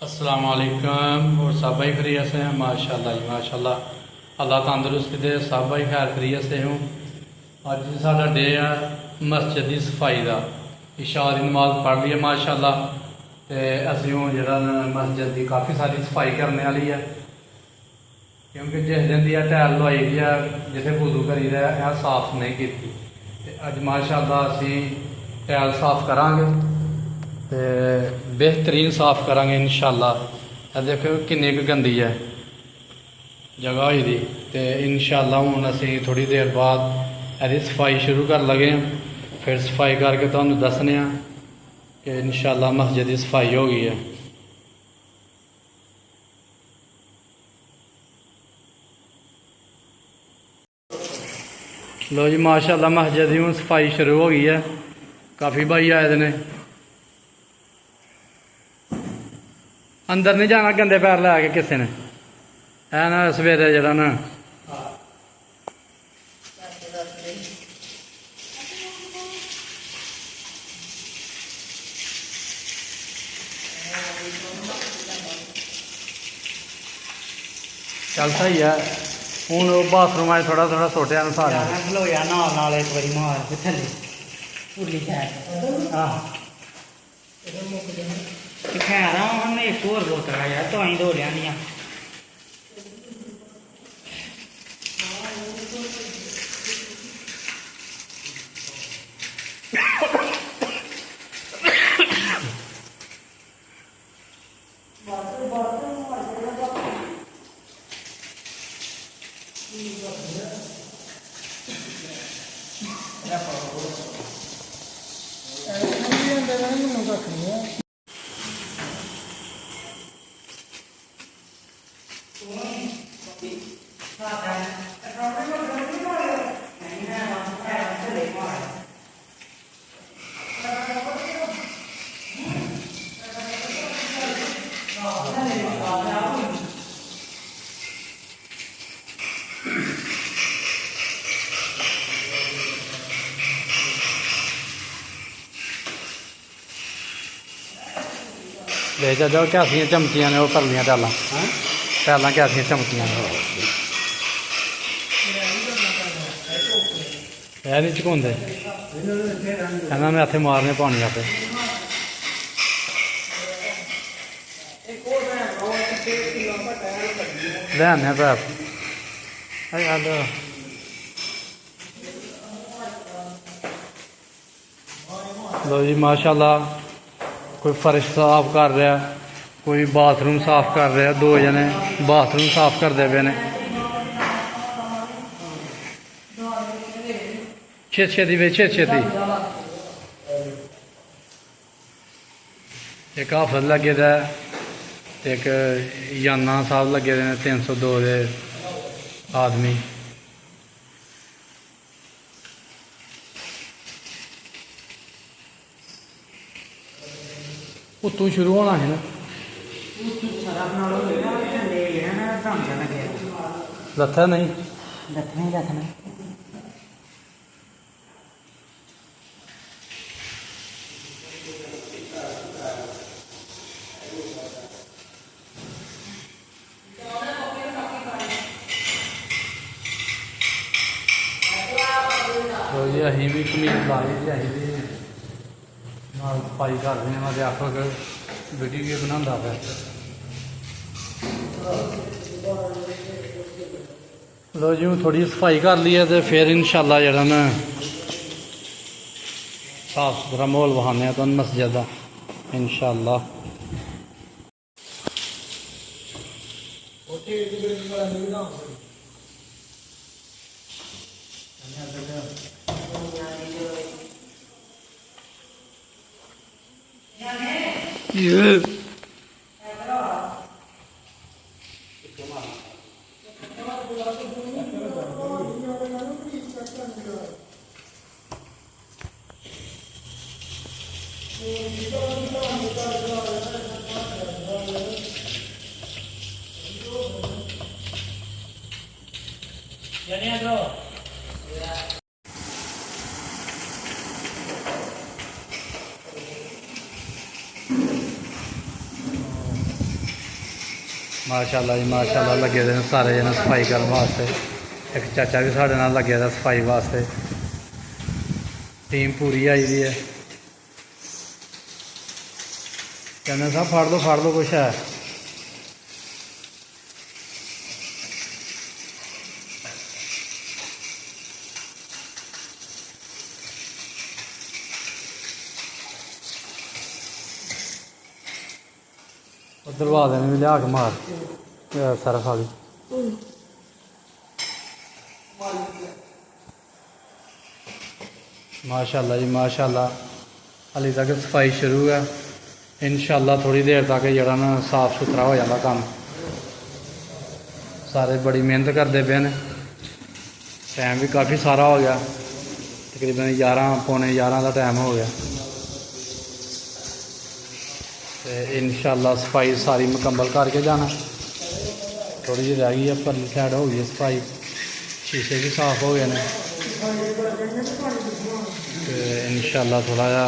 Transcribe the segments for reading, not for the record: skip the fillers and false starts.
अस्सलाम वालेकुम। और सब भाई खैरियत से हैं? माशाल्लाह जी माशाल्लाह। अल्लाह तंदुरुस्ती दे, सब भाई खैर खैरियत से हूँ। अज साडा डे है मस्जिद की सफाई का। इशा की नमाज पढ़ ली है माशाल्लाह। तो असीं हूँ जरा मस्जिद की काफ़ी सारी सफाई करने वाली है, क्योंकि जिस दिन की टैल लवाई दी है जिथे वुजू करी दा है साफ नहीं की। अज माशाल्लाह असीं टैल साफ करांगे ते बेहतरीन साफ करांगे इंशाल्लाह। देखो किन्नी क गंदी है जगह हुई दी। तो इंशाल्लाह हुण असीं थोड़ी देर बाद इसकी सफाई शुरू कर लगे हैं। फिर सफाई करके तुहानूं दस्सने कि इंशाल्लाह मस्जिद की सफाई हो गई है। लो जी माशाल्लाह मस्जिद की हुण सफाई शुरू हो गई है। काफ़ी भाई आए ने। अंदर नहीं जाना गंदे पैर लैके किसी ने, है ना। सवेरे जरा ना चल सही है। हूँ बाथरूम आज थोड़ा थोड़ा सोटिया ना सारा खलोया नाल एक बारी मार के थले पूरी खैर हमने एक और बोतल यार तो अं दो लिया ले जाओ कैसियां चमचियां ने वो कर लियां टैलां टैलां कैसियां चमकियां ने है नहीं झुकाउंदे इन्हां ने हत्थे मारने पानी आपे ले आने पैप लो जी माशाल्लाह। कोई फर्श साफ कर रहा, कोई बाथरूम साफ कर रहा। दो जने बाथरूम साफ करते पे ने। छेती वे छेती एक हाफज लगे दा, एक याना साहब लगे दे 302 दे आदमी। उत्तों शुरू होना है ना लत्था नहीं लथना तो जी अं भी कमीज लाई जी अं भी सफाई कर रहे हैं। मैं आखो कि वीडियो बना पे लो जी थोड़ी सफाई कर ली है तो फिर इंशाल्लाह जरा ना साफ सुथरा माहौल बहाने तो मस्जिद का इंशाल्लाह। माशाल्लाह जी माशाल्लाह लगे दे ने सारे जने सफाई करने वास्ते। एक चाचा भी साढ़े नाल लगे दा सफाई वास्ते। टीम पूरी आई दी है। कहने साहब फाड़ लो कुछ है। दरवाजे ने भी लिया के मार सरफ वाली। माशाल्लाह जी माशाल्लाह हाली तक सफाई शुरू है। इंशाल्लाह थोड़ी देर तक जरा ना साफ सुथरा हो जाता काम। सारे बड़ी मेहनत करते पे ने। टाइम भी काफ़ी सारा हो गया, तकरीबन 11 पौने 11 का टाइम हो गया। तो इंशाल्लाह सफाई सारी मुकम्मल करके जाना। थोड़ी जी रह गई है, परली साइड हो गई है सफाई, शीशे भी साफ हो गए हैं। तो इंशाल्लाह थोड़ा जा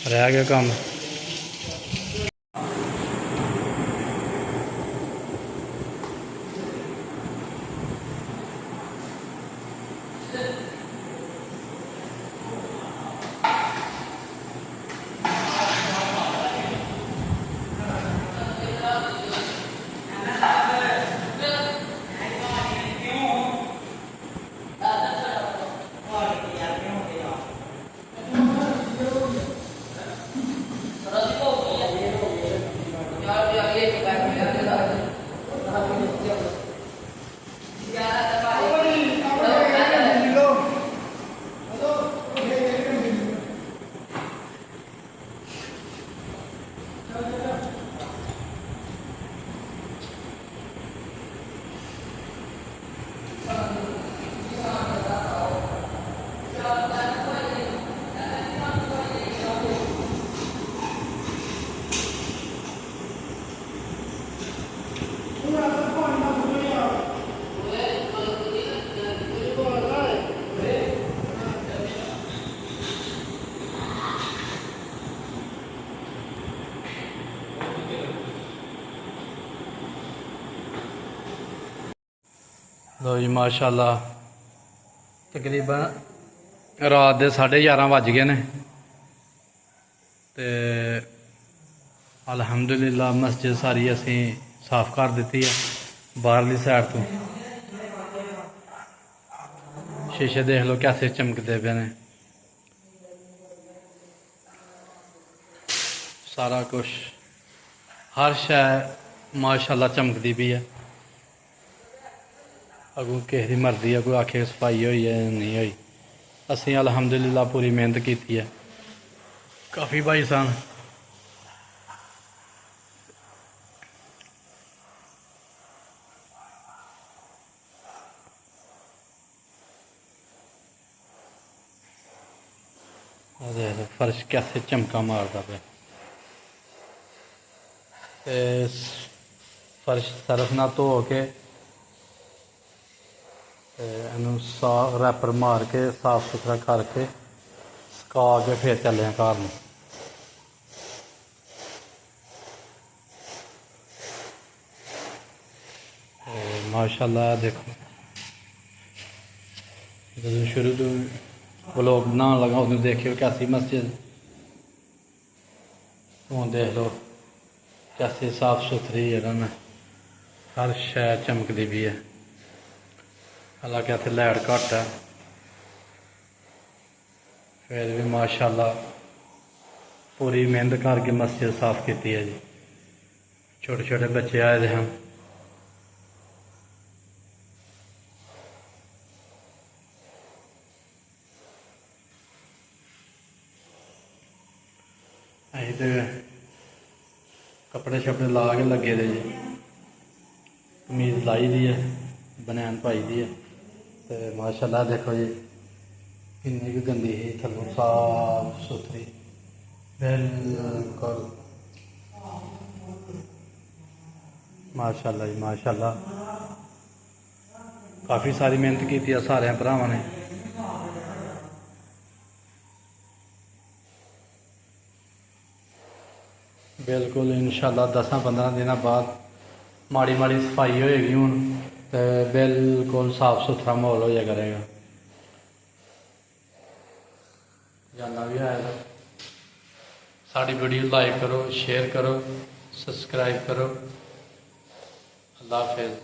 रह गया काम। लो जी माशाल्लाह तकरीबन रात के 11:30 बज गए ने। तो अलहमदुलिल्लाह मस्जिद सारी असी साफ कर दी है। बाहरली साइड तो शीशे देख लो कैसे चमकते पे ने। सारा कुछ हर शय माशाल्लाह चमकती भी है। अगों किसी की मर्जी है, कोई आखे सफाई हुई है नहीं हुई। असी अलहमदुलिल्लाह पूरी मेहनत की है। काफ़ी भाई सन फर्श कैसे चमका मारता पे। फर्श सरफ ना धो के साफ रैपर मार के साफ सुथरा करके सुका के फिर चले घर में। माशाल्लाह देखो जो शुरू तो ब्लॉग बनाने लगा उन्हें देखियो कैसी मस्जिद। हूँ देख लो कैसी साफ सुथरी है ना, हर शय चमकती भी है। हालांकि इतने लाइट घट है, फिर भी माशाल्लाह पूरी मेहनत करके मस्जिद साफ की है जी। छोटे छोटे बच्चे आए थे हैं। अं तो कपड़े शपड़े ला के लगे दे जी। कमीज लाई दी है, बनैन पाई दी है। तो माशाल्लाह देखो जी कितनी भी गंदी ही थलों साफ सुथरी बिल्कुल। माशाल्लाह जी माशाल्लाह काफ़ी सारी मेहनत की है सारे भरावां ने। बिल्कुल इंशाल्लाह 10-15 दिन बाद ਮਾੜੀ ਮਾੜੀ ਸਫਾਈ ਹੋਏਗੀ ਹੁਣ ਤੇ ਬਿਲਕੁਲ ਸਾਫ ਸੁਥਰਾ ਮਾਹੌਲ ਹੋ ਜਾ ਕਰੇਗਾ। ਜਾਨਾ ਵੀ ਆਇਆ ਤਾਂ ਸਾਡੀ ਵੀਡੀਓ ਲਾਈਕ ਕਰੋ, ਸ਼ੇਅਰ ਕਰੋ, ਸਬਸਕ੍ਰਾਈਬ ਕਰੋ। ਅੱਲਾ ਹਾਫਿਜ਼।